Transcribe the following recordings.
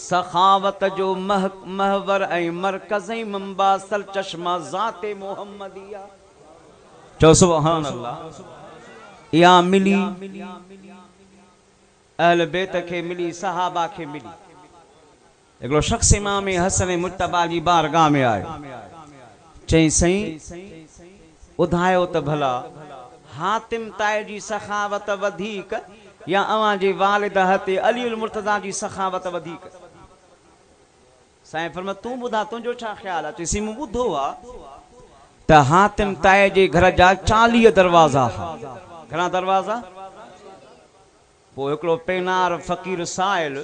सखावत जो महवर ऐं मरकज़ ऐं मंबा सर चश्मा ज़ाते मोहम्मदिया। चो सुभान अल्लाह। या मिली अहल बैत के मिली, सहाबा के मिली। एगलो शख्स इमाम हसन मुज्तबा जी बारगाह में आयो। चई सही उधायो त भला हातिम ताए जी सखावत वधीक या अवां जे वालिद हते अलीउल मुर्तज़ा जी सखावत वधीक? साईं फरमा तू बुधा तुझो छा ख्याल है? चईसी मूं बुधो आ त हातिम ताए जे घर जा 40 दरवाजा। घणा दरवाजा? पोइ हिकिड़ो पेनार फ़कीर साइल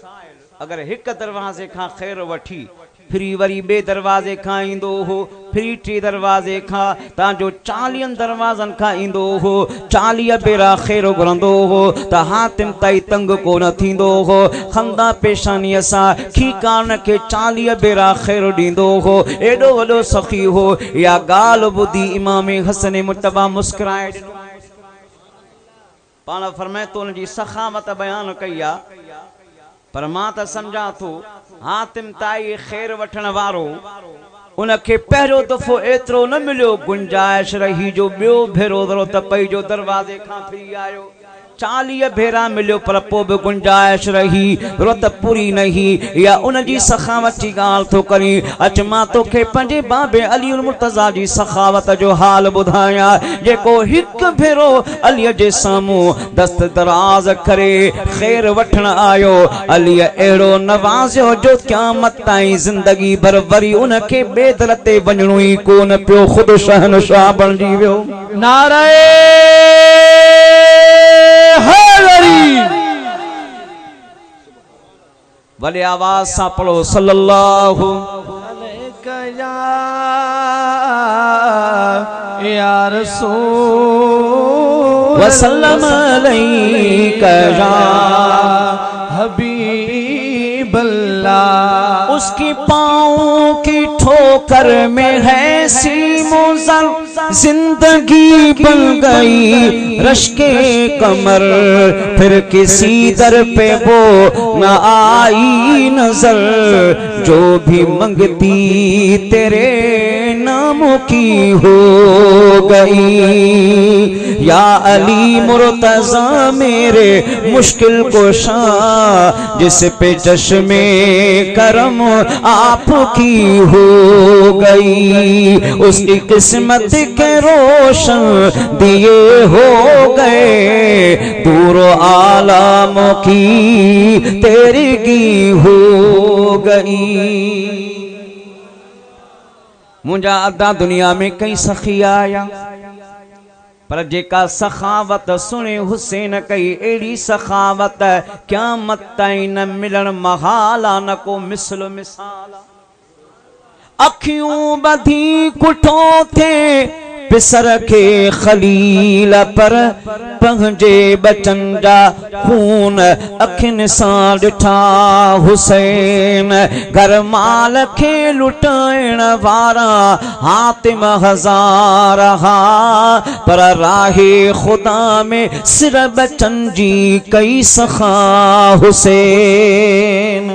अगर एक दरवाजे खां ख़ैर वठी फिरी वरी बे दरवाजे खां ईंदो हो, फिरी टे दरवाजे खां तांजो 40 दरवाजन खां ईंदो हो, 40 बेरा ख़ैर घुरंदो हो त हातिम ताई तंग कोन थींदो हो। खंदा पेशानीअ सां खीकान के 40 बेरा ख़ैर ॾींदो हो। एॾो वॾो सखी हो। या ॻाल्हि ॿुधी इमाम हसन मुज्तबा मुस्कुराए ॾिनो। पाण फरमाए तो उनजी सखावत बयान कई आ, पर मां त समझा थो हातिम ताई ख़ैर वठण वारो उनखे पहिरियों दफ़ो एतिरो न मिलियो गुंजाइश रही जो ॿियो भेरो ज़रूरत पई जो दरवाज़े खां फिरी आयो। 40 भेरा मिलियो पर पोइ बि गुंजाइश रही, ज़रूरत पूरी नहीं। या उनजी सखावत जी ॻाल्हि थो करी। अच मां तोखे पंहिंजे बाबे अलीउल मुर्तज़ा जी सखावत जो हाल ॿुधायां, जेको हिकु भेरो अलीअ जे साम्हूं दस्त दराज करे ख़ैर वठण आयो। अलीअ अहिड़ो नवाज़ियो जो क़यामत ताईं ज़िंदगी भर वरी उनखे ॿिए दर ते वञणो ई कोन पियो, ख़ुदि शहनशाह बणिजी वियो। नारे भले आवाज सा पढ़ो सल्लल्लाहु या रसूल वसल्लम अलैका या हबीबल्लाह। उसकी पाँव की ठोकर में है सीमोज़र, जिंदगी बन गई रश्के कमर, फिर किसी दर पे वो न आई नजर, जो भी मंगती तेरे नाम की हो गई। या अली मुर्तज़ा मेरे मुश्किल कुशा, जिस पे चश्मे करम आपकी हो गई, उसकी किस्मत के रोशन दिए हो गए, दूर आलम की तेरगी हो गई। मुंजा अदा दुनिया में कई सखी आया, पर जेका सखावत सुने हुसैन कई एड़ी सखावत क़यामत ताईं न मिलन महाला, न को मिसल मिसाल। अखियूं बधी कुठो थे पिसर के खलील पर, पंहिंजे बचन जा खून अखियुनि सां ॾिठा हुसैन। घर माल खे लुटाइण वारा हातिम हज़ार हा, पर राहे खुदा में सिर बचन जी कई सखा हुसैन।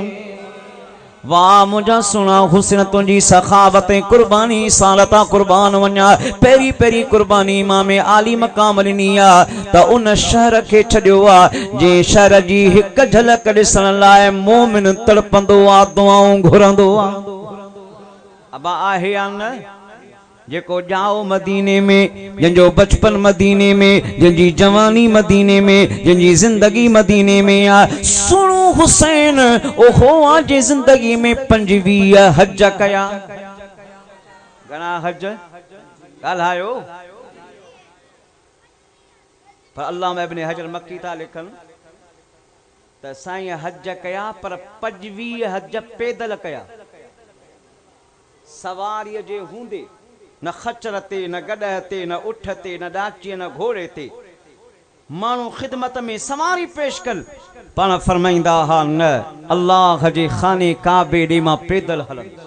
वाह मुझा सुना हुसैन तुझी सखावतें कुर्बानी सालता कुर्बान वञा। पेरी पेरी कुर्बानी इमाम आली मकाम ॾिनी आ त उन शहर खे छॾियो आ जे शहर जी हिकु झलक ॾिसण लाइ मोमिन तड़पंदो आ, दुआऊं घुरंदो आ। अबा आहे या न जेको जाओ मदीने में, जंहिंजो बचपन मदीने में, जंहिंजी जवानी मदीने में, जंहिंजी जिंदगी मदीने में आ। सुनो हुसैन ओहो आज जिंदगी में 25 हज कया। घणा हज ॻाल्हायो? पर अल्लामा इब्न हजर मक्की था लिखनि त साईं हज कया, पर 25 हज पैदल कया। सवारीअ जे हूंदे न खच्चर ते, न गॾह ते, न उठ ते, न डाचीअ, न घोड़े ते माण्हू ख़िदमत में सवारी पेश कल। पाण फरमाईंदा हा न अल्लाह जे खाने काबे ॾे मां पैदल हलंदुसि।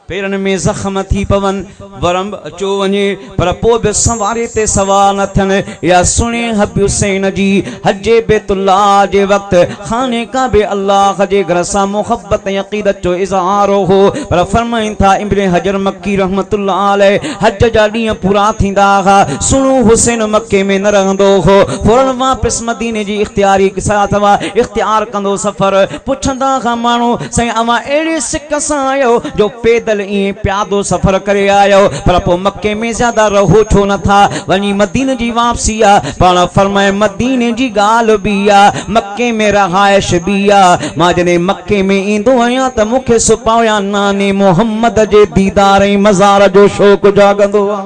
पेरन में जख्म थी पवन वरम अचो वञे पर पोइ बि सवारे ते सवार न थियनि या सुणे हबी हुसैन जी हजे बैतुल्लाह जे वक्त खाने काबे अल्लाह जे घर सां मोहब्बत ऐं अक़ीदत जो इज़हार हो पर फरमाइनि था इब्न हजर मक्की रहमतुल्लाह अलैह हज जा ॾींहं पूरा थींदा हुआ सुणो हुसैन मक्के में न रहंदो हो फौरन वापसि मदीने जी इख्तियारी साथ इख्तियार कंदो सफ़र पुछंदा हुआ माण्हू साईं अवां अहिड़े सिक सां आयो जो पैदल प्यादो सफर करे आयो पर पो मक्के में ज्यादा रहो छो न था वनी मदीने जी वापसी आ पाण फरमाए मदीने जी गाल भी आ मक्के में रहायश भी आ मां जने मक्के में इंदो आया त मुखे सुपाया नाने मोहम्मद जे दीदार ऐं मज़ार जो शौक जागंदो आ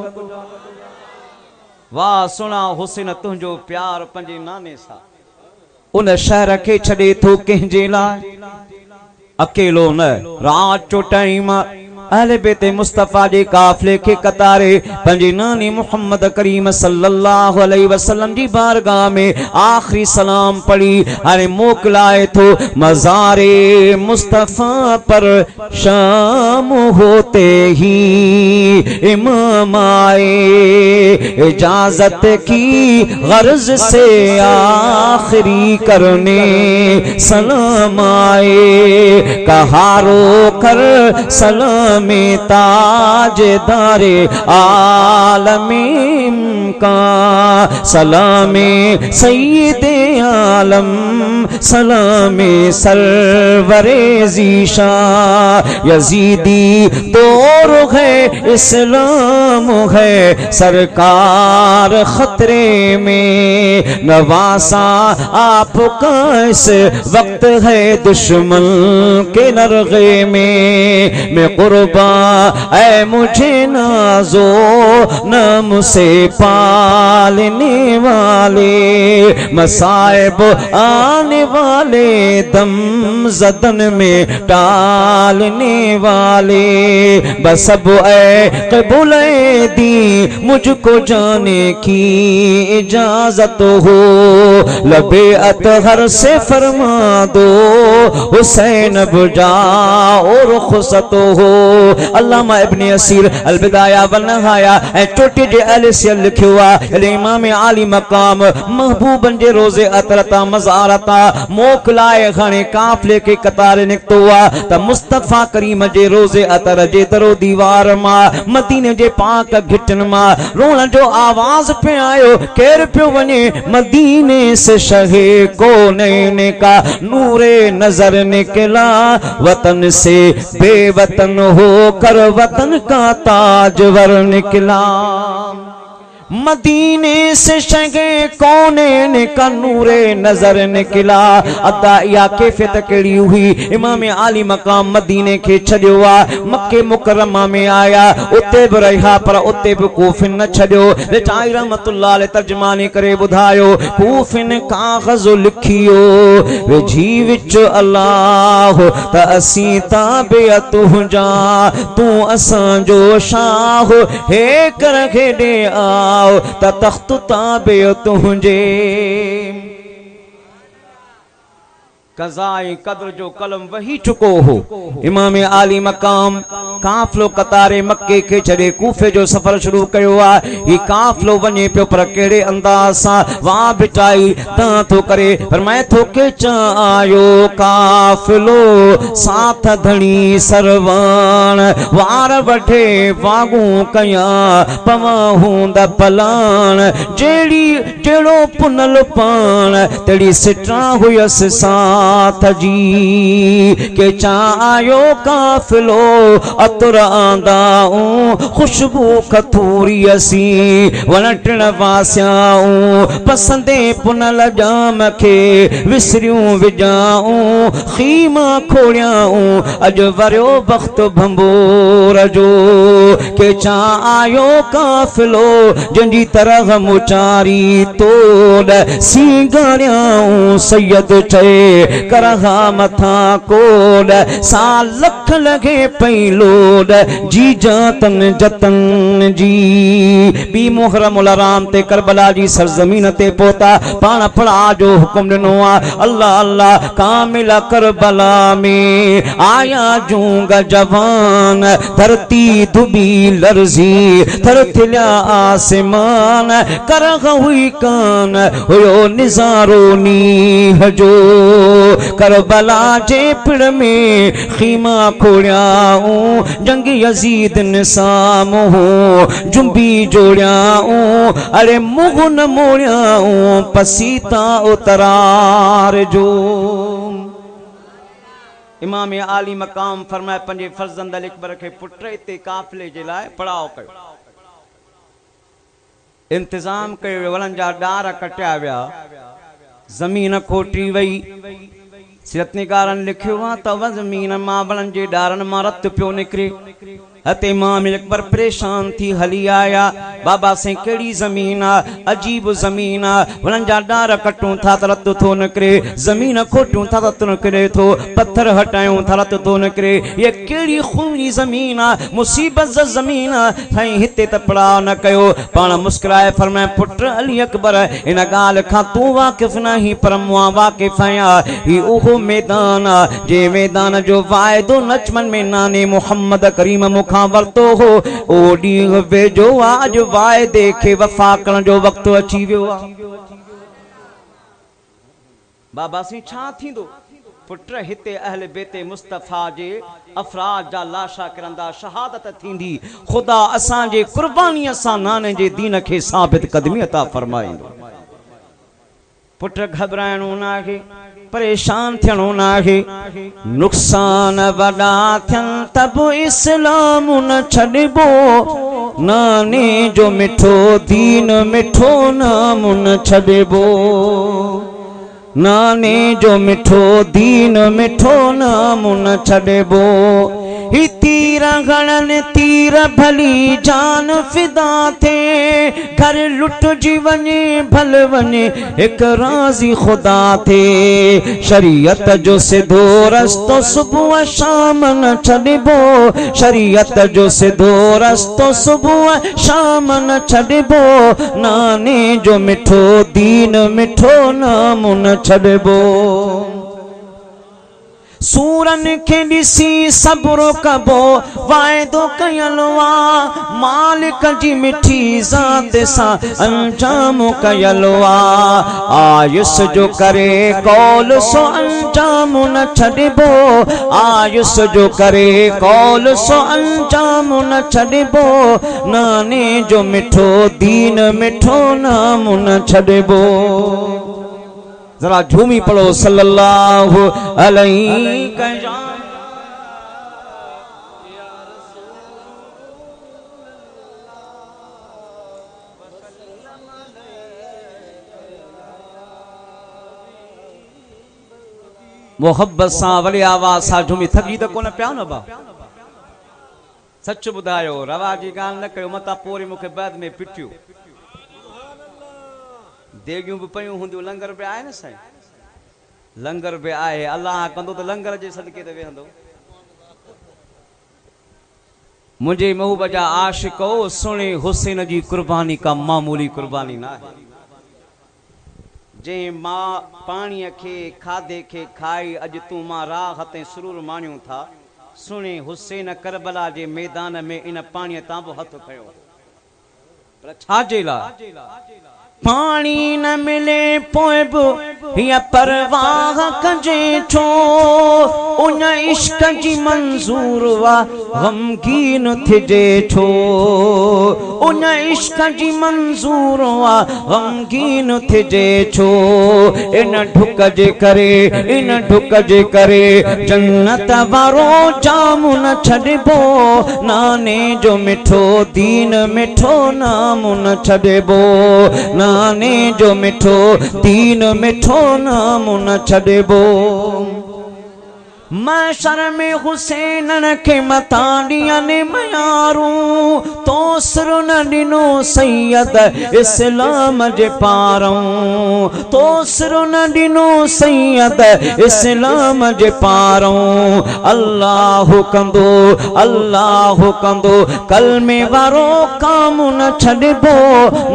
वाह सुना हुसैन तुंजो प्यार पंजे नाने सा उन शहर के छड़े थो कंहिंजे लाइ अकेलो न रात जो टाइम अहले बेते मुस्तफा जे काफले के कतारे पंजे नानी मोहम्मद करीम सल्लल्लाहु अलैहि वसल्लम जी बारगाह में आखिरी सलाम पढ़ी अरे मोकलाए तो मज़ारे मुस्तफा पर शाम होते ही इमाम आए इजाजत की गर्ज से आखिरी करने सलाम आए कहा रो कर सलाम में ताजदारे आलमीम का सलामे सय्यदे आलम सलामे सरवरे ज़ीशा यजीदी दौर है इस्लाम है सरकार खतरे में नवासा आपका इस वक्त है दुश्मन के नरगे में मैं कुर्बा ऐ मुझे नाजो नाम से पालने वाले मसाइब आने वाले दम जदन में टालने वाले बस अब ऐ कबूल दी मुझको जाने की इजाजत हो लबे अतहर से फरमा दो हुसैन अब जाओ रुखसत हो अल्लामा इब्न असीर अल बिदाया व नहाया ए चोटी जे अहले से लिखियो आ इमाम आली मकाम महबूबन जे रोजे अतरता मज़ारता मोकलाए घणे काफले के कतार निकतो आ त मुस्तफा करीम जे रोजे अतर जे दरो दीवार मा मदीने जे पाक घिटन मा रोण जो आवाज पे आयो केर पियो वने मदीने से शहे कोनैन का नूरे नजर निकला वतन से बेवतन होकर वतन का ताजवर निकला मदीने से शगे कोने का नूरे नजर निकला अदा या कैफियत केड़ी हुई इमाम आली मकाम मदीने के छड़ियो आ मक्के मुकरमा में आया उते भी रहा पर उते भी कूफिन न छड़ियो रिचाई रहमतुल्लाह अलैह तर्जमानी करे बुधायो कूफिन कागज लिखियो वे जी विच अल्लाह त असी ताबे तुंजा तू असां जो शाह हे कर खेडे आ तख्त ताबे तुझे कज़ाए कद्र जो कलम वही चुको हो इमाम आली मकाम काफलो कतारे मक्के के छड़े कूफे जो सफर शुरू कयो आ ही काफलो वने पियो पर केड़े अंदाज सा वहां बिटाई ता तो करे फरमाए थो के चा आयो काफलो साथ धणी सरवान वार वठे वागू कया पवा हुंदा पलान जेड़ी जेड़ो पुनल पान तेड़ी सिट्रा हुयस सा जी के चायो काफिलो अतर आंदाऊं खुशबू खथूरी असी वनटण वास्याऊं पसंदे पुनल जाम के विसरियूं विजाऊं खीमा खोड़ियाऊं अज वरियो बख्त भंबोर जो के चायो काफिलो जंजी तरह मुचारी तोड़ सीगाड़ियाऊं सैयद चे करहा मथा कोड सा लख लगे पई लोड जी जातन जतन जी बी मुहर्रम उल हराम ते करबला जी सरजमीन ते पोता पाण फड़ा जो हुक्म दिनो आ अल्लाह अल्लाह कामिल करबला में आया जूंगा जवान धरती दुबी लर्जी थर थिल्या आसमान करह हुई कान हुयो निजारो नीह जो करबला जे पिड़ में खीमा खोड़ियाऊं जंग यजीद निसामो जुंबी जोड़ियाऊं अरे मुगुन मोड़ियाऊं पसीता उतरार जो इमाम आली मकाम फरमाए पंजे फर्जंद अल अकबर के पुट ते काफिले जे लाए पड़ाव कयो इंतजाम कयो वणन जा डार कटिया विया जमीन खोटी वई सिरतनिगारन लिखियो आ त जमीन मां वणन जे डारन मां रत पियो निकरे हते इमाम अकबर परेशान थी हली आया बाबा से केड़ी जमीन आ अजीब जमीन आ वणन जा डार कटूं था त रत थो निकरे जमीन खोटूं था त निकरे थो पत्थर हटायूं था रत थो निकरे ये केड़ी खूनी जमीन आ मुसीबत जमीन आ साईं हिते त पड़ाव न कयो पाण मुस्कुराए फरमाए पुट अली अकबर इन गाल खां तू वाकिफ नहीं पर मुआ वाकिफ आया ही ओहो मैदान आ जे मैदान जो वायदो नचमन में नाने मोहम्मद करीम मुखां वरतो हो ओ ॾींहुं वेझो आज वायदे खे वफ़ा करण जो वक़्त अची वियो आ बाबा सी छा थींदो पुट हिते अहल बेते मुस्तफा जे अफराद जा लाशा करंदा शहादत थींदी खुदा असां जे कुर्बानीअ सां नाने जे दीन खे साबित कदमी अता फरमाईंदो पुट घबराइणो न आहे परेशान थियणो न आहे नुक़सान वॾा थियनि त बि इस्लाम न छॾिबो नाने जो मिठो दीन मिठो नाम न छॾिबो नाने जो मिठो दीन मिठो नाम न छॾिबो ही तीर गणन तीर भली जान फिदा थे घर लुट जी वने भल वने एक राजी खुदा थे शरीयत जो सिधो रस्तो सुबह शाम न छॾिबो शरीयत जो सिधो रस्तो सुबह शाम न छॾिबो नाने जो मिठो दीन मिठो नाम न छॾिबो सूरन के ॾिसी सब्र कबो वाइदो कयलु आ मालिक जी मिठी ज़ात सां अंजाम कयलु आ आयुस जो करे कौल सो अंजाम न छॾिबो आयुस जो करे कौल सो अंजाम न छॾिबो नाने जो मिठो दीन मिठो नाम न छॾिबो जरा झूमी पढ़ो सल्लल्लाहु अलैहि वसल्लम मोहब्बत सां वली आवाज़ सां झूमी थकी त कोन पिया न बा सच ॿुधायो रवा जी ॻाल्हि न कयो मता पोरी मूंखे बाद में पिटियो देगियूं भी पयूं हूंदियूं लंगर भी आए न साईं लंगर भी आए अल्लाह कंदो तो लंगर जे सदके ते वेहंदो मुझे महबूब जा आशिको सुने हुसैन जी कुर्बानी का मामूली कुर्बानी ना है जे मां पानी के खादे के खाई अज तू मां राह ते सुरूर मानियो था सुने हुसैन करबला जे मैदान में इन पानी तां बि हथ खयो पर छा जे ला पानी न मिले पोए बि या परवाह कजे छो उन इश्क जी मंजूर वा गमगीन थिजे छो उन इश्क जी मंजूर वा गमगीन थिजे छो इन ढुक जे करे जन्नत वारो जाम न छॾिबो नाने जो मिठो दीन मिठो नाम न छॾिबो नाने जो मिठो दीन मिठो नाम न छॾिबो महशर में हुसैन के मताड़िया ने मयारूं तो सिर न दिनो सैयद इस्लाम जे पारों तो सिर न दिनो सैयद इस्लाम जे पारों अल्लाह कंदो कलमे वारो काम न छॾिबो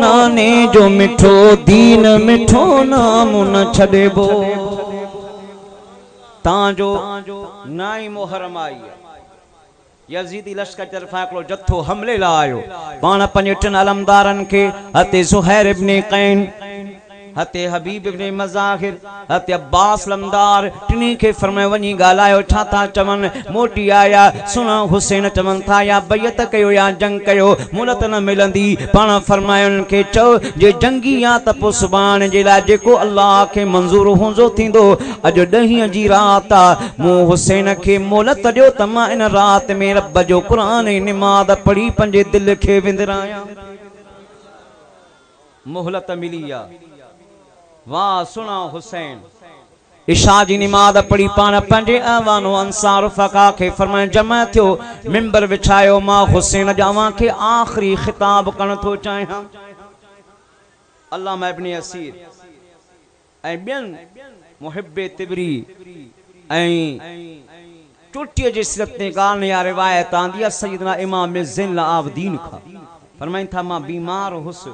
नाने जो मिठो दीन मिठो नाम न छॾिबो तांजो नाई मुहर्रम आई यजीदी लश्कर तरफा हिकिड़ो जत्थो हमले लाइ आयो पाण पंज टिनि अलमदारनि खे हते ज़ुहैर इब्न क़ैन हते हबीब इब्न मज़ाहिर हते अब्बास लमदार टिनी के फरमाए वनी गालायो छा था चवन मोटी आया सुना हुसैन चवन था या बैयत कयो या जंग कयो मुलत न मिलंदी पाण फरमाए उन के चो जे जंगी या त पो सुभान जे ला जेको अल्लाह के मंजूर होंजो थींदो अज 10 जी रात मु हुसैन के मोहलत दियो त मां इन रात में रब जो कुरान निमाद पढ़ी पंजे दिल के विंदराया मोहलत मिलिया वाह सुना हुसैन इशा जी निमाद पढ़ी पान पंजे अवानो अंसार फका के फरमाए जमा थियो मिंबर विछायो मां हुसैन जावा के आखिरी खिताब करण थो चाहियां अल्लामा इब्न असीर ऐं बियन मुहिब्बे तिबरी ऐं टुटिय जी सिरत ने गाल या रिवायत आंदी है सैयदना इमाम ज़ैनुल आबिदीन खा फरमाइन था मां बीमार हुस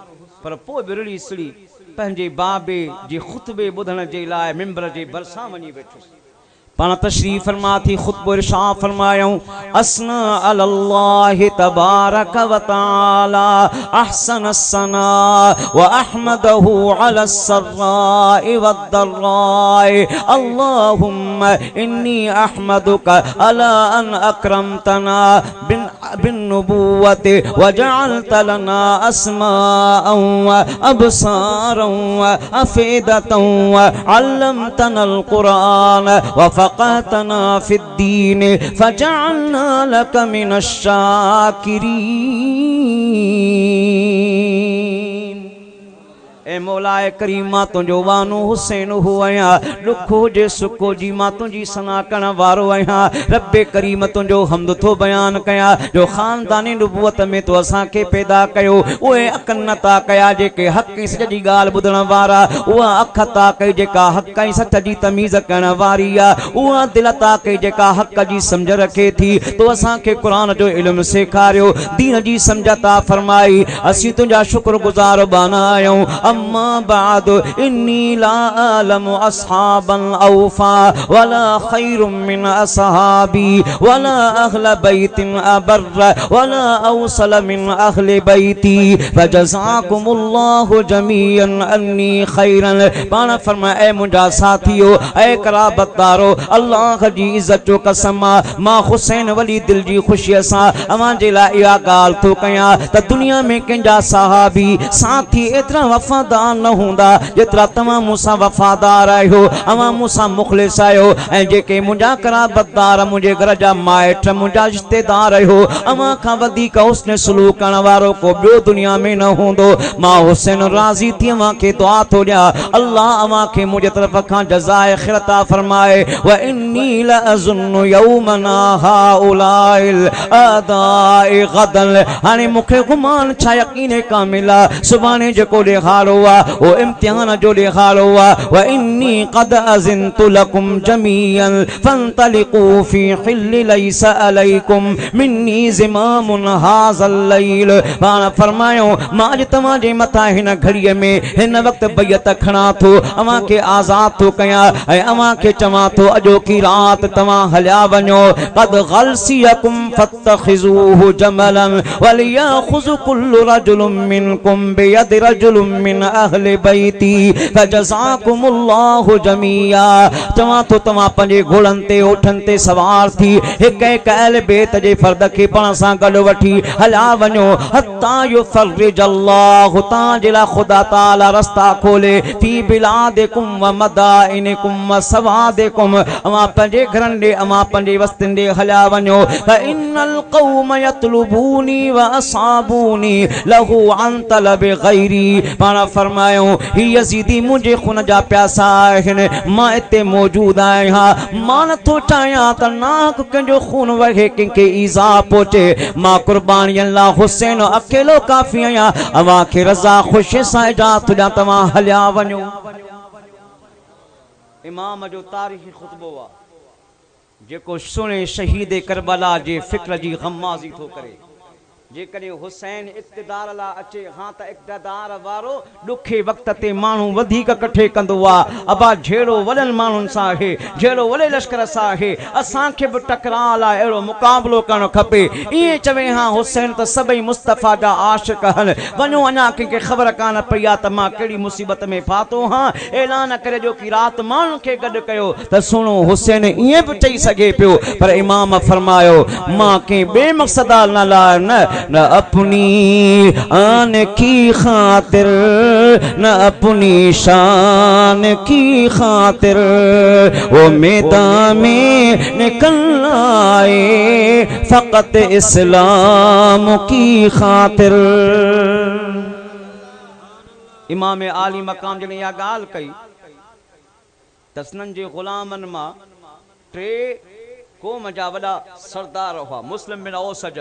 पर पो बिरली सड़ी पंजे बाबे जी खुतबे बुधण जे लाए मिंबर जे बरसा वनी बैठो पाना तशरीफ फरमा थी खुतबो इरशाद फरमायूं अस्ना अल्लाह तबारक व तआला अहसन अस्सना व अहमदहु अला सर्राए व दर्राए अल्लाहुम्मा इन्नी अहमदुका अला अन अकरमतना बिन नुबुव्वति व जअलत लना अस्माअन व अबसारन व अफीदतन व अल्लमतनल कुरान व फ़क़हतना फ़िद्दीन फ़जअलना लक मिनश्शाकिरीन ए मौलाए करीम मां तुंहिंजो वानो हुसैन हो आहियां दुखो जे सुखो जी मां तुंहिंजी सना करण वारो आहियां रब्बे करीम तुंहिंजो हम्द थो बयान कयां जो ख़ानदानी नबूवत में तो असांखे पैदा कयो उहे अख नथा कया जेके हक़ ऐं सच जी ॻाल्हि ॿुधण वारा उहा अख ता कई जेका हक़ ऐं सच जी तमीज़ करण वारी आहे उहा दिलि ता कई जेका हक़ जी सम्झ रखे थी तो असांखे क़ुरान जो इल्मु सेखारियो दीन जी सम्झ ता फरमाई असीं तुंहिंजा शुक्रगुज़ार बाना आहियूं अम्मा बाद इन्नी ला आलमु अस्हाबन औफा वला खैरुम मिन अस्हाबी वला अहल बैतिन अबर्र वला औसल मिन अहल बैती फजज़ाकुमुल्लाहु जमीअन अन्नी खैरन पाण फरमाए ए मुंहिंजा साथियो ए कराबतदारो अल्लाह जी इज्जत जो कसम मां हुसैन वली दिल जी ख़ुशीअ सां अवां जे लाइ इहा ॻाल्हि थो कयां त दुनिया में कंहिंजा सहाबी साथी एतिरा वफ़ादार न हुंदा जेतरा तमाम मूसा वफादार आयो अवां मूसा मुखलिस आयो ऐं जेके मुंहिंजा कराबतदार मुंहिंजे घर जा माइट मुंहिंजा रिश्तेदार आयो अवां खां वधीक हुस्न सलूक करण वारो को ॿियो दुनिया में न हूंदो मां हुसैन राज़ी थी अवां खे दुआ थो ॾियां अल्लाह अवां खे मुंहिंजे तरफ़ खां जज़ाए ख़िरता फरमाए व इन्नी लअज़ुन्नु यौमना हाउलाइल अदाए गदल हाणे मूंखे गुमान छा यकीन कामिल आहे सुभाणे जेको ॾेखारो ओ इम्तिहान जो ॾेखारो व इन्नी क़द अज़िनतु लकुम जमीअन फंतलिकू फी हिल्ल लैस अलैकुम मिन्नी ज़िमामुन हाज़ल लैल पाण फरमायो मां अॼु तव्हां जे मथां हिन घड़ीअ में हिन वक़्तु बैयत खणा थो अवां खे आज़ाद थो कयां ऐं अवां खे चवां थो अॼोकी रात तव्हां हलिया वञो क़द ग़लसियकुम फत्तखिज़ूहु जमलन वलियाख़ुज़ कुल्लु रजुलिन मिनकुम बियदि रजुलिन मिन अहले बैती फजज़ाकुमुल्लाहु जमीआ चवां तो तव्हां पंहिंजे घोड़नि ते ओठनि ते सवार थी हिक हिक अहल बैत जे फर्द खे पाण सां गॾु वठी हलिया वञो हत्ता युफ़र्रिज अल्लाहु तां जे लाइ ख़ुदा ताला रस्ता खोले फी बिलादिकुम व मदाइनिकुम व सवादिकुम अवां पंहिंजे घरनि ॾे अवां पंहिंजे वस्तियुनि ॾे हलिया वञो त इन्नल क़ौम यतलुबूनी व असाबूनी लहू अन तलब गैरी पाण फरमायो ही यजीदी मुझे खून जा प्यासा आहिनि मां इते मौजूद आहियां मां नथो चाहियां त नाक कंहिंजो खून वहे कंहिंखे ईज़ा पहुचे मां कुर्बानी अल्लाह हुसैन अकेलो काफ़ी आहियां अवां खे रज़ा ख़ुशी सां इजाज़त ॾियां तव्हां हलिया वञो। इमाम जो तारीख़ी ख़ुतबो आहे जेको सुणे शहीद करबला जे फ़िक्र जी ग़माज़ी थो करे। जेकॾहिं हुसैन इक़्तिदार लाइ अचे हां त इक़्तिदार वारो ॾुखे वक़्त ते माण्हू वधीक कठे कंदो आहे। अबा जहिड़ो वॾनि माण्हुनि सां आहे जहिड़ो वॾे लश्कर सां आहे असांखे बि टकराअ लाइ अहिड़ो मुक़ाबिलो करणु खपे। ईअं चवे हां हुसैन त सभई मुस्तफ़ा जा आशिक़ आहिनि वञो अञा कंहिंखे ख़बर कान पई आहे त मां कहिड़ी मुसीबत में फातो हां ऐलान करे जो की राति माण्हुनि खे गॾु कयो त सुणो हुसैन ईअं बि चई सघे पियो पर इमाम फरमायो मां कंहिं ॿिए मक़सद लाइ न अपनी आन की खातिर न अपनी शान की खातिर वो मैदान में निकल आए फकत इस्लाम की खातिर। इमाम आली मकाम जने या गाल कई तसनन जे गुलामन मां टे क़ौम जा वॾा सरदार हुआ मुस्लिम बिन औसज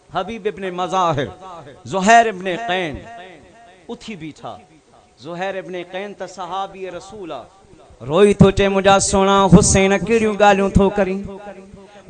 हबीब इब्ने मज़ाहिर ज़ुहैर इब्ने क़ैन उथी बीठा। ज़ुहैर इब्ने क़ैन त सहाबी रसूल रोई तो चे मुझा सोना हुसैन कहिड़ियूं ॻाल्हियूं थो करी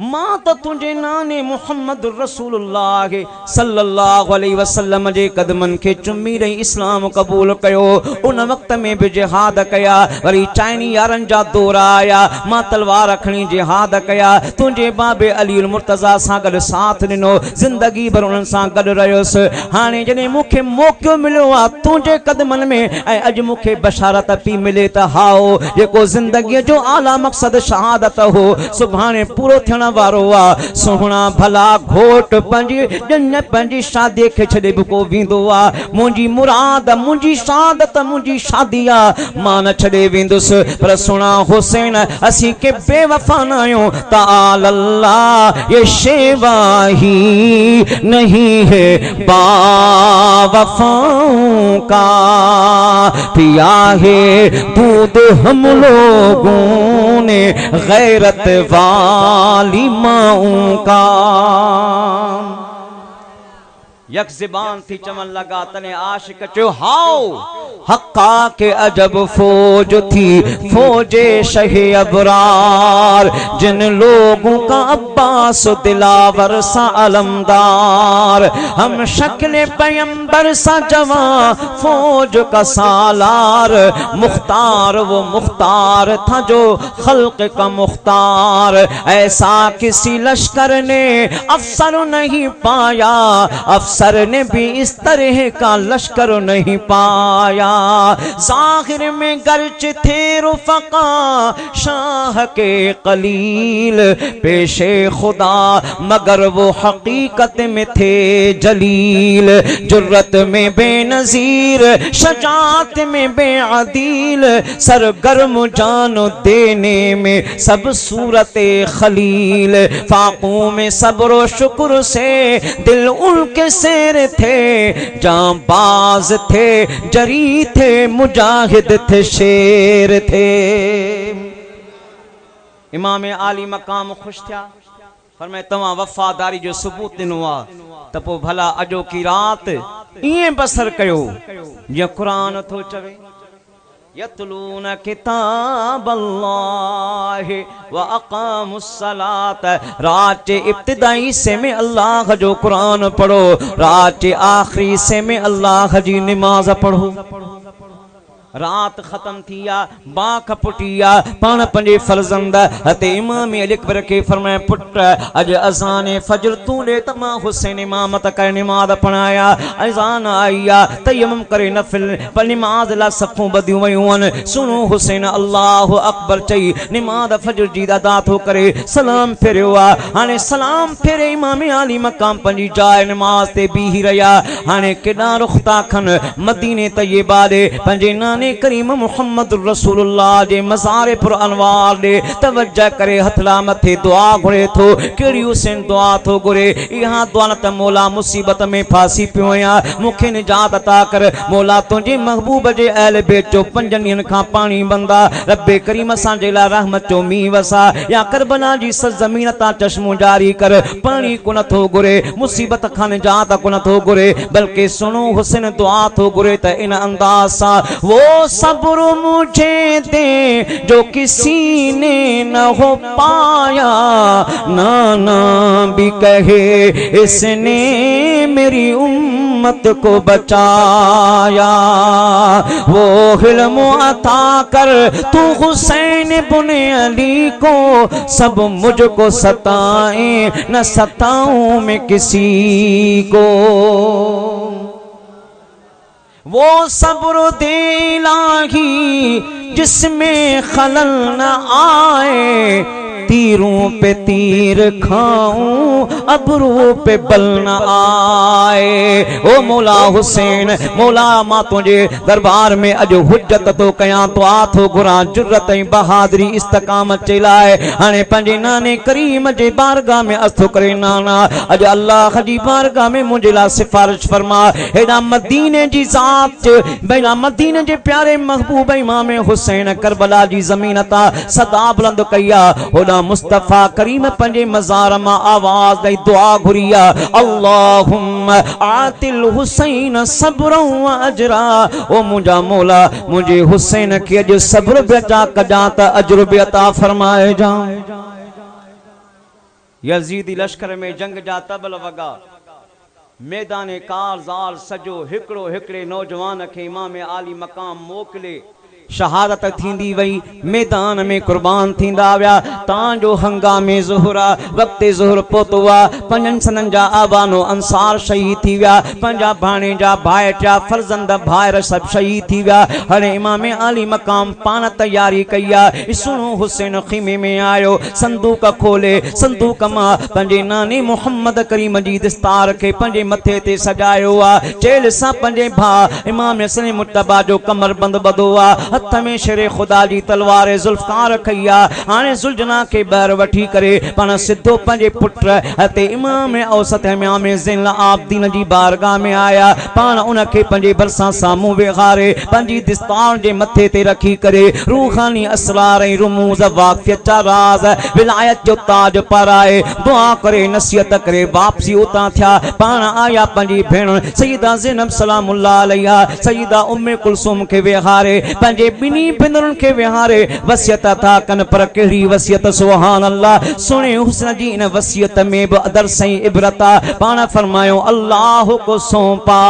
मां त तुंहिंजे नाने मुहम्मद रसूलुल्लाह सल्लल्लाहु अलैहि वसल्लम जे कदमनि खे चुमी रही इस्लाम क़बूल कयो उन वक़्त में भी जिहाद कया वरी चाइनी यारनि जा दौरा आया मां तलवार खणी जिहाद कया तुंहिंजे बाबे अली मुर्तज़ा सां गॾु साथ ॾिनो ज़िंदगी भर उन्हनि सां गॾु रहियुसि। हाणे जॾहिं मूंखे मौक़ो मिलियो आहे तुंहिंजे कदमनि में ऐं अॼु मूंखे बशारत पई मिले त हाओ जेको ज़िंदगीअ जो आला मक़सद शहादत हो सुभाणे पूरो थियण वारो आहे। सुहिणा भला घोट पंहिंजी ॼञ पंहिंजी शादीअ खे छॾे बि को वेंदो आहे मुंहिंजी मुराद मुंहिंजी शहादत मुंहिंजी शादी आहे मां न छॾे वेंदुसि पर सुहिणा हुसैन असीं के बेवफ़ा न आहियूं ताल अल्लाह ये शेवा ही नहीं है बावफ़ाओं का पिया है दूध हम लोगों ने गैरत वाली माओं का। यक ज़बान थी चमन लगा तने आशिक चो हाओ हक्का के अजब फौज थी फौजे शहे अबरार जिन लोगों का अब्बास दिलावर सा अलमदार हम शक्ल पैगंबर सा जवां फौज का सालार मुख्तार वो मुख्तार था जो खल्क का मुख्तार ऐसा किसी लश्कर ने अफसर नहीं पाया अफसर ने भी इस तरह का लश्कर नहीं पाया। ज़ाहिर में गर्च थे रुफ़क़ा शाह के कलील पेशे खुदा मगर वो हकीकत में थे जलील जुर्रत में बेनज़ीर शजाअत में बेअदील सरगर्म जान देने में सब सूरत खलील फाक़ों में सब्र शुक्र से दिल उनके शेर थे जांबाज थे जरी थे मुजाहिद थे शेर थे। इमाम आली मकाम खुश थिया फरमाए तव्हां वफ़ादारी जो सबूत ॾिनो आहे त पोइ भला अॼो की राति ईअं बसर कयो जीअं क़ुरान थो चवे यतलून किताब अल्लाह व अक़ामुस्सलात रात के इब्तिदाई हिस्से में अल्लाह जो कुरान पढ़ो रात के आखिरी हिस्से में अल्लाह जी नमाज पढ़ो। रात खत्म थिया बाख पुटिया पान पंजे फर्जंद हते इमाम अली अकबर के फरमाए पुट अज अज़ान फजर तू ले तमा हुसैन इमामत कर नमाज पढ़ाया अज़ान आया तयम्मुम करे नफिल पर नमाज ला सफ़ूं बदियूं वयूं सुनो हुसैन अल्लाह अकबर चई नमाज फजर जी अदा थो करे सलाम फेरियो हाने सलाम फेरे इमाम अली मकाम पंजी जाए नमाज ते बीही रहिया हाने केॾा रुख़ था खन मदीने तय्यबा ॾे पंहिंजे नाने करीम मोहम्मद रसूलुल्लाह जे मज़ार पर अनवार दे तवज्जो करे हथला मथे दुआ घुरे थो केड़ी हुसैन दुआ थो घुरे यहाँ दुआ न त मौला मुसीबत में फांसी पियो या मुखे निजात अता कर मौला तुझे महबूब जे अहल बैत जो 5 ॾींहनि खां पानी बंदा रब्बे करीम असांजे लाइ रहमत जो मींहुं वसा या करबला जी सरज़मीन ता चश्मो जारी कर पानी को नथो घुरे मुसीबत खां निजात को नथो घुरे बल्कि सुनो हुसैन दुआ थो घुरे त इन अंदाज सा वो सब्र मुझे दे जो किसी ने न हो पाया नाना भी कहे इसने मेरी उम्मत को बचाया वो हिल्म अता कर तू हुसैन बुने अली को सब मुझको सताए न सताऊं मैं किसी को वो सब्र दे इलाही जिसमें खलल न आए तीरों पे तीर खाऊं अबरू पे बल न आए ओ मौला हुसैन मौला मां तुझे दरबार में अज हुज्जत तो कया तो आथो गुरा जुर्रत बहादुरी इस्तकामत चलाए हाने पंजे नाने करीम जे बारगाह में अस्तो करे नाना अज अल्लाह जी बारगाह में मुझे ला सिफारिश फरमा हेडा मदीने जी जात बेना मदीने जे प्यारे महबूब इमाम हुसैन करबला जी जमीन ता सदा बुलंद कया होदा मुस्तफा करीम पंजे मज़ार मा आवाज दई दुआ घुरिया अल्लाहुम्मा आतिल हुसैन सब्रन व अजरा ओ मुझा मौला मुझे हुसैन के अज सब्र बेटा कजा त अजर बि अता फरमाए जा यजीदी लश्कर में जंग जा तबल वगा मैदान कारज़ार सजो हिकड़ो हिकड़े नौजवान के इमाम आली मकाम मोकले शहादत थींदी वई मैदान में कुर्बान थींदा विया तांजो हंगामे ज़ुहरा वक्त ज़ुहर पोतवा 5 सनन जा आबानो अंसार शहीद थी विया पंजा भाणे जा भाइटा फर्जंद भाइर सब शहीद थी विया हरे इमाम आली मकाम पान तैयारी कया सुनो हुसैन खीमे में आयो संदूक खोले संदूक मां पंजे नानी मोहम्मद करीम जी दस्तार के पंजे मथे ते सजायो आ चेल सा पंजे भा इमाम हसन मुत्तबा जो कमर बंद बदो आ हथ में शेरे खुदा जी तलवार जुल्फकार खैया हाने जुलजना के बर वठी करे पण सिद्धो पंजे पुत्र हते इमाम औसत इमाम ज़ैनुल आबदीन जी बारगाह में आया पान उनके पंजे बरसा सामू वेगारे पंजी दस्तार जे मथे ते रखी करे रूहानी असरार रुमूज वाक़ियत राज विलायत जो ताज पराए दुआ करे नसीहत करे वापसी उता थिया पान आया पंजी भेण सईदा ज़ैनब सलामुल्लाह अलैहा सईदा उम्मे कुलसूम के वेगारे पंजे बिनी बिंदरन के विहारे वसियत था कन पर केड़ी वसियत सुभान अल्लाह सुने हुस्न जी इन वसियत में बदर सही इबरता पाना फरमायो अल्लाह को सौंपा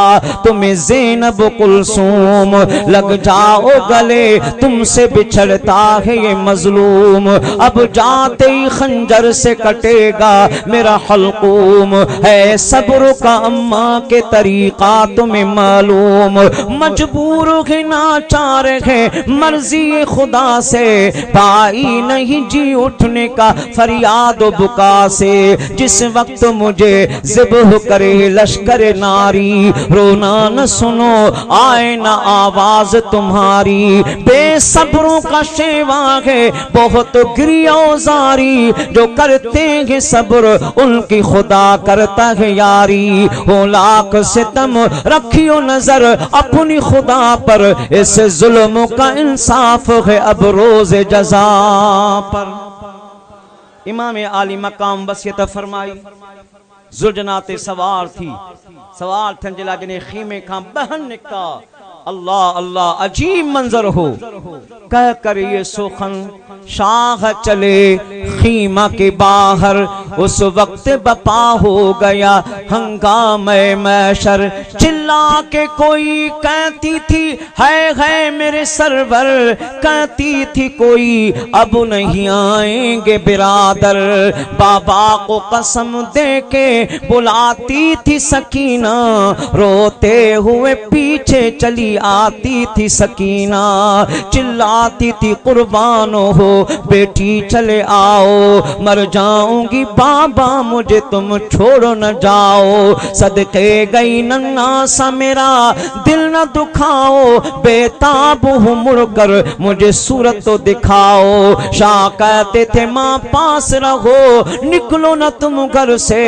तुम्हें ज़ैनब कुलसूम लग जाओ गले तुमसे बिछड़ता है ये मजलूम अब जाते ही खंजर से कटेगा मेरा हल्कूम है सब्र का अम्मा के तरीका तुम्हें मालूम मजबूर है नाचार है मर्जी खुदा से पाई नहीं जी उठने का फरियाद बुका से जिस वक्त मुझे ज़िब्ह करे लश्कर नारी रोना न सुनो आए न आवाज तुम्हारी बेसब्रों का शेवा है बहुत गिरियोजारी जो करते हैं सब्र उनकी खुदा करता है यारी हो लाख सितम रखियो नजर अपनी खुदा पर इस जुल्म का इंसाफ है अब रोज जज़ा पर इमाम आली मकाम वसियत फरमाई जुलजनाते सवार थी सवार थियण जे लाइ जने खीमे खां बहन निकता अल्लाह अल्लाह अजीब मंजर हो कह कर ये सुखन शाह चले खीमा के बाहर उस वक्त बपा हो गया हंगामे मैशर चिल्ला के कोई कहती थी है मेरे सरवर कहती थी कोई अब नहीं आएंगे बिरादर बाबा को कसम दे के बुलाती थी सकीना रोते हुए पीछे चली आती थी सकीना चिल्लाती थी कुर्बान हो बेटी चले आओ मर जाऊंगी बाबा मुझे तुम छोड़ो न जाओ, सदके गई नन्ना सा मेरा दिल न दुखाओ, बेताब हूँ मुड़कर मुझे सूरत तो दिखाओ। शाह कहते थे माँ पास रहो, निकलो न तुम घर से,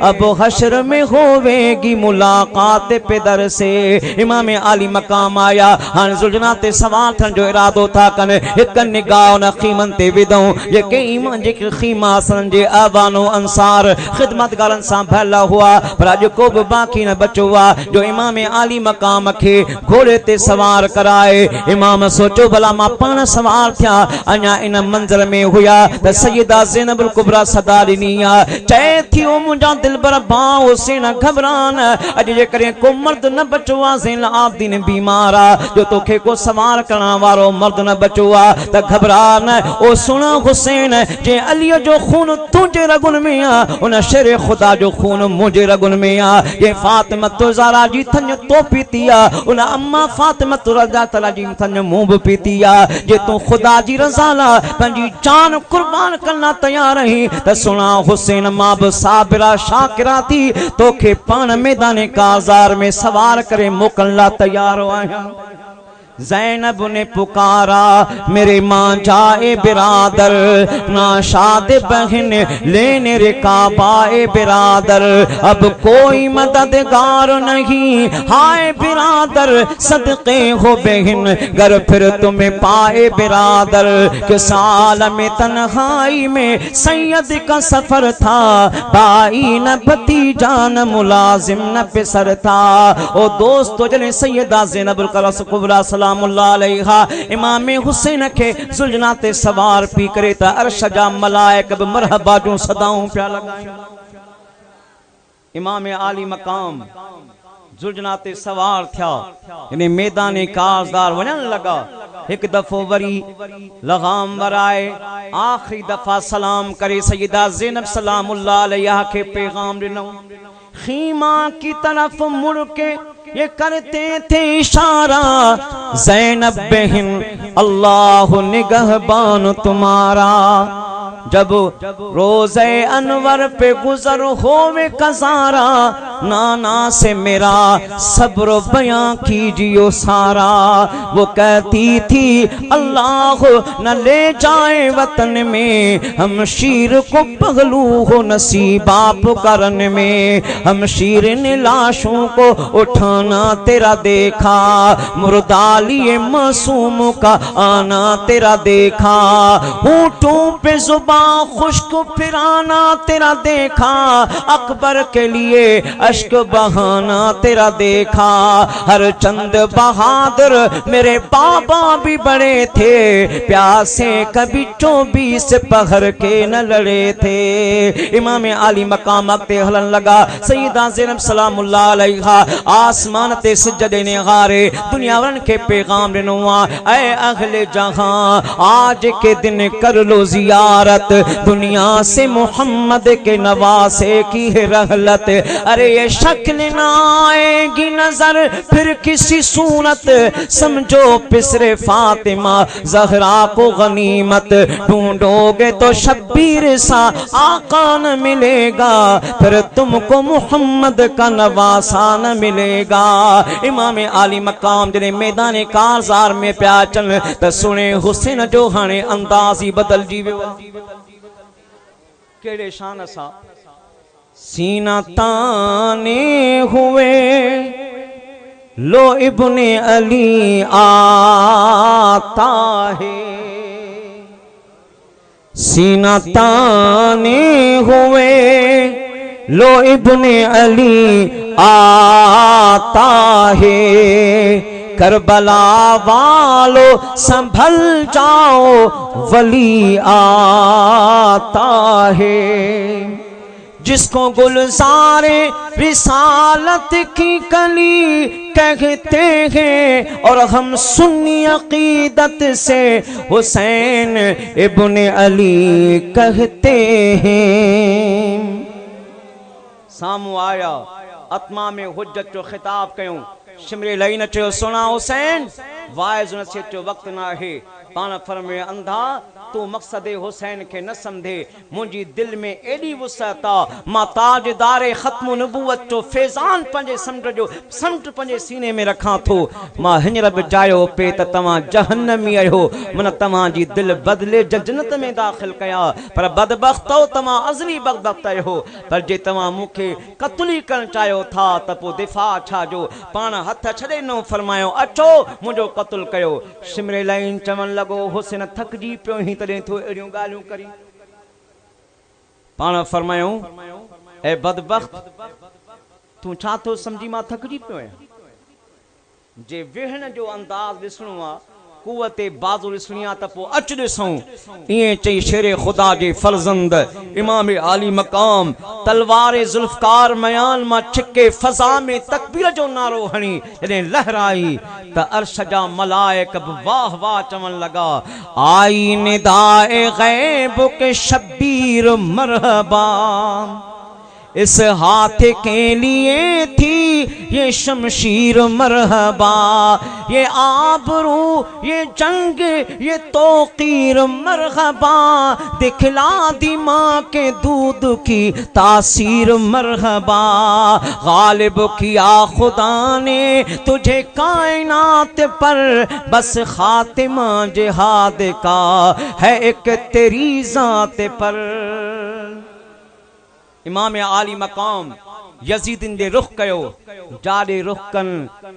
अब हश्र में होवेगी मुलाकात पेदर से। इमाम आली मकाम आया हां जुलनाते सवाल थन जो इरादो था कन एक निगाह न खीमन ते विदो ये के ईमान जे खीमा सन जे आवानो अंसार खिदमत गारन सा भला हुआ, पर अज को भी बाकी न बचो हुआ जो इमाम आली मकाम के घोड़े ते सवार कराए। इमाम सोचो भला मां पान सवार थिया अञा इन मंजर में हुआ त सैयदा ज़ैनबुल कुबरा सदा ॾिनी आ, चए थी ओ मुंहिंजा दिलबर भाउ से न घबरान, अज जे करे को मर्द न बचो आ, ज़ैन आबदीन बीमार आ जो तोखे को सवार करण वारो मर्द न बचो आ त घबरा न। ओ सुन हुसैन जे अली जो खून तुझे रगुन में आ, उन शेर खुदा जो खून मुझे रगुन में आ। ये फातिमा तो ज़हरा जी थन तो पीती आ, उन अम्मा फातिमा तो रज़ा तला जी थन मुंह भी पीती आ। जे तू खुदा जी रज़ा ला पंजी जान कुर्बान करना तैयार रही त सुना हुसैन मां भी साबिरा शाकिरा थी तोखे पान मैदान काज़ार में सवार करे मोकल ला तैयार आया। ज़ैनब ने पुकारा मेरे माँ जाए बिरादर, ना शाद बहन लेने रे काबाए बिरादर, अब कोई मददगार नहीं हाय बिरादर, सदके हो बहन घर फिर तुम्हें पाए बिरादर। कि साल में तन्हाई में सैयद का सफर था, भाई न भतीजा न मुलाजिम न पिसर था। ओ दोस्तों जने सैयदा ज़ैनबुल कुबरा सलामुल्लाह अलैहा इमाम हुसैन के सुलझनाते सवार पी करे त अर्श जा मलाइक ब मरहबा जो सदाऊं प्या लगाए। इमाम आली मकाम जुलझनाते सवार थिया यानी मैदान काज़दार वणन लगा। एक दफो वरी लगाम वराए आखिरी दफा सलाम करे सैयदा ज़ैनब सलामुल्लाह अलैहा के पैगाम दिनो। खीमा की तरफ मुड़ के ये करते थे इशारा, ज़ैनब बहन अल्लाह निगहबान तुम्हारा। जब रोज़े अनवर पे गुजर होवे कज़ारा, नाना से मेरा सब्र बयां कीजियो सारा। वो कहती थी अल्लाह न ले जाए वतन में, हम शीर को पगलू हो नसीबा पुकारन में। हम शीर ने लाशों को उठाना तेरा देखा, मुर्दालिए मासूम का आना तेरा देखा। होठों पे जुबान खुश्क फिराना तेरा देखा, अकबर के लिए अश्क बहाना तेरा देखा। हर चंद बहादुर मेरे बाबा भी बड़े थे, प्यासे कभी 24 पहर के न लड़े थे। इमाम आली मकाम ते हलन लगा सैयदा ज़ैनब सलामुल्लाह अलैहा आसमान ते सजदे ने गारे दुनिया वालन के पैगाम दिनुआ। ऐ अहले जहां आज के दिन कर लो जियारत, दुनिया से मोहम्मद के नवासे की है रहलत। अरे ये शक्ल ना आएगी नजर फिर किसी सूरत, समझो पिसरे फातिमा ज़हरा को गनीमत। ढूंढोगे तो शब्बीर सा आका न मिलेगा, फिर तुमको मोहम्मद का नवासा न मिलेगा। इमाम आली मकाम जने मैदान काज़ार में प्या चल त सुने हुसैन जो हाणे अंदाज़ ही बदल जीवे। केड़े शान सा सीना ताने हुए लो इब्ने अली आता है, सीना ताने हुए लो इब्ने अली आता है। करबला वालो संभल जाओ वली आता है। जिसको गुलज़ारे रिसालत की कली कहते हैं और हम सुन्नी अकीदत से हुसैन इब्ने अली कहते हैं। सामू आया अत्मा में हुज्जत जो खिताब कयूं, शिमरे लई न चयो सुना हुसैन वाइज न चयो वक्त ना है। पान फरमे अंधा तू मक़सद हुसैन के न समझे मुझी दिल में एडी वुसअत आ मां ताजदार ख़त्म नबूवत जो फैज़ान पंजे समट पंजे सीने में रखा थो मां हिंजर बि चाहियो पे त तव्हां जहन्नमी आहियो मन तव्हां जी दिल बदले जन्नत में दाख़िल कया पर बदबख्तो तव्हां अज़ली बदबख्त आहियो पर जे तव्हां मूंखे क़त्ल करण चाहियो था त पोइ दिफ़ा छा जो पाण हथ छॾे न फरमायो अचो मुंहिंजो क़त्ल कयो शिमरे लाइन चवण लॻो हुसैन थकिजी पियो ही तॾहिं थो अहिड़ियूं ॻाल्हियूं करी पाण फरमायो ए बदबख्त तूं छा थो सम्झी मां थकिजी पियो आहियां जे वेहण जो अंदाज़ ॾिसणो आहे कुवते बाज़ू ॾिसणी आहे त पोइ अच ॾिसूं ईअं चई शेरे ख़ुदा जे फर्ज़ंद इमाम आली मक़ाम तलवार ज़ुल्फ़कार मयान मां छिके फ़ज़ा में तकबीर जो नारो हणी जॾहिं लहराई त अर्श जा मलाइक बि वाह वाह चवण लॻा आई निदाए ग़ैब के शब्बीर मरहबा इस हाथ के लिए थी ये शमशीर मरहबा ये आबरू ये जंग ये तौक़ीर मरहबा दिखला दी माँ के दूध की तासीर मरहबा गालिब किया खुदा ने तुझे कायनात पर बस खातिमा जिहाद का है एक तेरी ज़ात पर इमाम आली मकाम यजीदिन दे रुख कयो जाडे रुख कन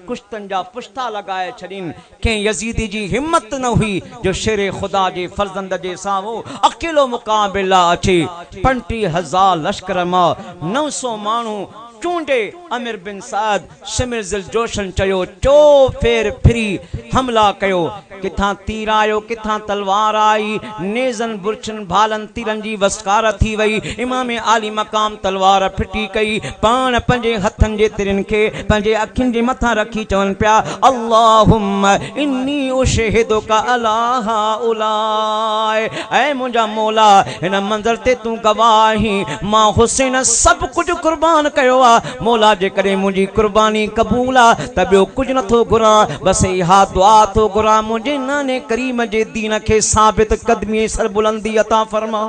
कुश्तन जा पुश्ता लगाए छड़िन के यजीदी जी हिम्मत न हुई जो शेरे खुदा जे फर्जंद जे सावो अकेलो मुकाबिला अचे 50,000 लश्कर मां 900 मानू चूंडे अमीर बिन साद शिमिर ज़िल जोशन चयो चो फेर फिरी हमला कयो किथां तीर आयो किथां तलवार आई नेज़न बुरछन भालन तीरन जी वस्कार थी वई इमाम आली मकाम तलवार फिटी कई पान पंजे हथन जे तिरन के पंजे अखिन जे मथा रखी चवन पिया अल्लाहुम्मा इन्नी उशहिदुका अला हाउलाए ऐ मुंजा मौला इन मंजर ते तू गवाही मां हुसैन सब कुछ कुर्बान कयो मौला जे करे मुझी कुर्बानी कबूल आ त ॿियो कुछ नथो घुरा बस इहा दुआ थो घुरा मुझे नाने करीम जे दीन के साबित कदमी सरबुलंदी अता फरमा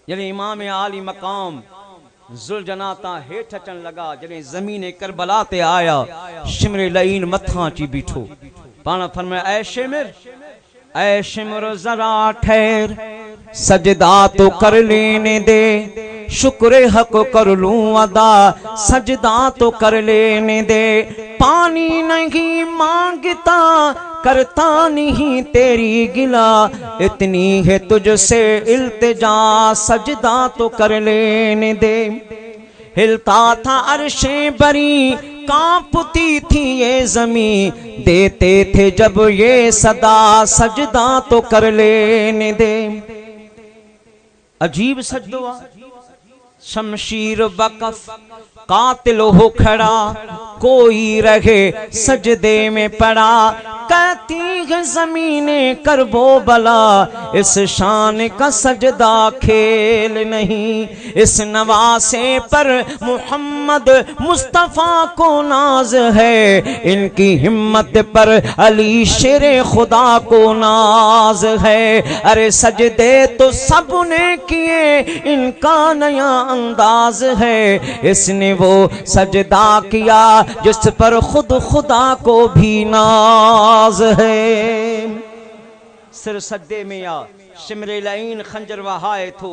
जॾहिं इमाम आली मकाम ज़ुलजना हेठ अचन लगा जॾहिं ज़मीन करबला ते आया शिमरे लईन मथा अची बीठो पाण फरमाया ऐ शिमर जरा ठहर सजदा तो कर लेने दे शुक्र हक कर लूं अदा सजदा तो कर लेने दे पानी नहीं मांगता करता नहीं तेरी गिला इतनी है तुझसे इल्तिजा सजदा तो कर लेने दे हिलता था अर्शे बरी कांपती थी ये जमीन देते थे जब ये सदा सजदा तो कर लेने दे अजीब सजदो शमशीर वक़फ़ कातिल हो खड़ा कोई रहे सजदे में पड़ा कहती है ज़मीने करबो बला इस शान का सजदा खेल नहीं इस नवासे पर मोहम्मद मुस्तफ़ा को नाज है इनकी हिम्मत पर अली शेरे खुदा को नाज है अरे सजदे तो सबने किए इनका नया अंदाज है इसने वो सजदा किया जिस पर खुद खुदा को भी नाज है सिर सजदे में या शिमरे लाइन खंजर वहाए थो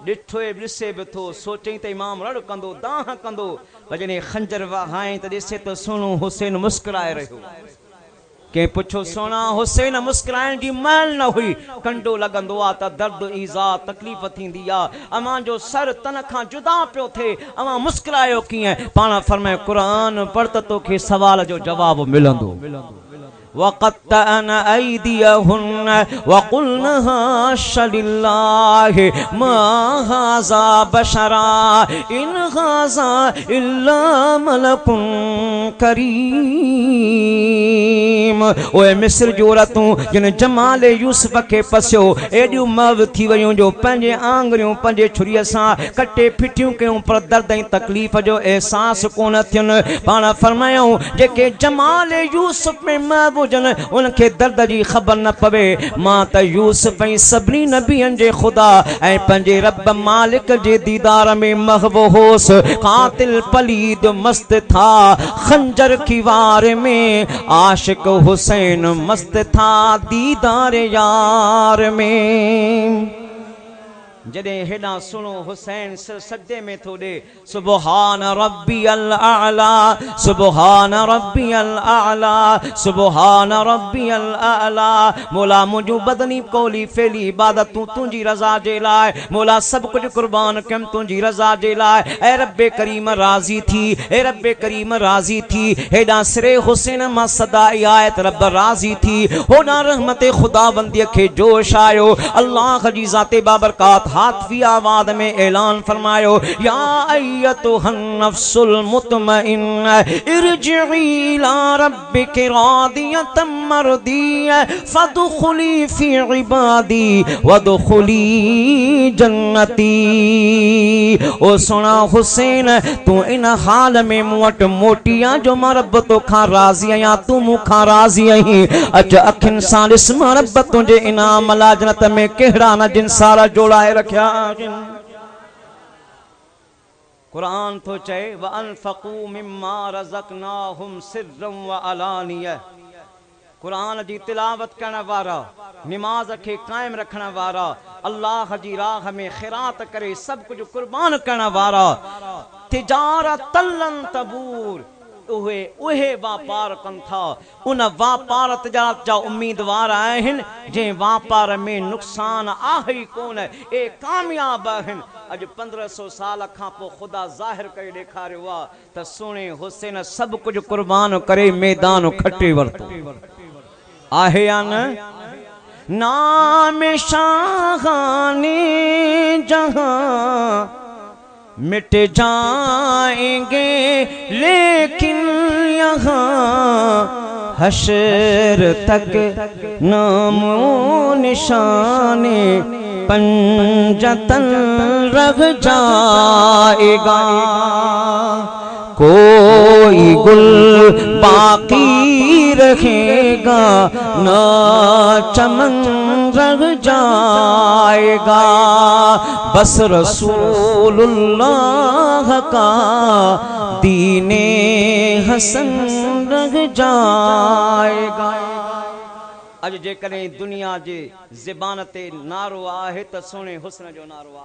डिठो ॾिसे बि थो सोचई त इमाम रड़ कंदो दाह कंदो जॾहिं खंजर वहाए त ॾिसे त सुहिणो हुसैन मुस्कुराए रहियो के पुछो सोना हुसैन मुस्कुराइण जी महल न हुई कंडो लगंदो आ त दर्द ईज़ा तकलीफ़ थींदी आ अमां जो सर तन खां जुदा पियो थे अमां मुस्कुरायो कीअं पाण फरमाए क़ुरान पढ़ त तोखे सवाल जो जवाब मिलंदो वक़त्तअन ऐदियहुन्न वक़ुल्ना हाशा लिल्लाहि मा हाज़ा बशरा इन हाज़ा इल्ला मलकुन करीम ओए मिस्र जो औरतूं जिन जमाल यूसुफ के पसियो एडियूं मव थी वयूं जो पंहिंजे आंगरियूं पंहिंजे छुरीअ सां कटे फिटियूं कयूं पर दर्द ऐं तकलीफ़ जो एहसास कोन थियुनि पाण फरमायूं जेके जमाल यूसुफ में मव हुजन उनके दर्द जी खबर न पवे। मां त यूसुफ ऐं सभिनी नबियन जे खुदा ऐं पंहिंजे रब मालिक जे दीदार में महव होस। कातिल पलीद मस्त था खंजर की वार में, आशिक हुसैन मस्त था दीदार यार में। जदे हेडा सुनो हुसैन सजदे में थो दे सुबहान रब्बी अल आला, सुबहान रब्बी अल आला, सुबहान रब्बी अल आला। मौला मुझू बदनी कोली फेली इबादत तू तुझी रजा जे लाए, मौला सब कुछ कुर्बान कम तुझी रजा जे लाए। ए रब्बे करीम राजी थी, ए रब्बे करीम राजी थी। हेडा सिरे हुसैन मा सदा आयत रब राजी थी। होना रहमत खुदाबंदी के जोश आयो। अल्लाह जी जाते बाबरकात हाथवी आवाज में ऐलान फरमायो, या अय्यतुहन नफ्सुल मुतमइन्ना इरजिई इला रब्बिकी रादियतम मर्दिया फदखुली फी इबादी वदखुली जन्नती। ओ सुना हुसैन, तू इन हाल में मुट मोटिया जो मरब तो खा राजी या तू मुखा राजी ही। अच अखिन सां ॾिस मरब तुझे इनाम लाजनत में केड़ा न जिन सारा जोड़ाए रखिया। कुरान तो चए व अनफकू मिम्मा रज़क़नाहुम सिर्रम व अलानिया। कुरान जी तिलावत करण वारा, नमाज के कायम रखण वारा, अल्लाह जी राह में खैरात करे सब कुछ कुर्बान करण वारा, तिजारत तलन तबूर उहे उहे वापार कन था। उन वापार तिजारत जा उम्मीदवार आहिन जे वापार में नुकसान आहे कोन, ए कामयाब आहिन। अज 1500 साल खां पोइ ख़ुदा ज़ाहिर करे ॾेखारियो आहे त सुहिणे हुसैन सब कुछ कुर्बान करे मैदान खटे वरितो आहे या न। नाम शाहाने जहां मिट जाएंगे लेकिन यहाँ हशर तक नामो निशाने पंजतन रह जाएगा। कोई गुल बाकी रहेगा ना चमन रह जाएगा। बस रसूलुल्लाह का दीने हसन रह जाएगा। अज जेकॾहिं दुनिया जे ज़बान ते नारो आहे त सुहिणे हुस्न जो नारो आहे।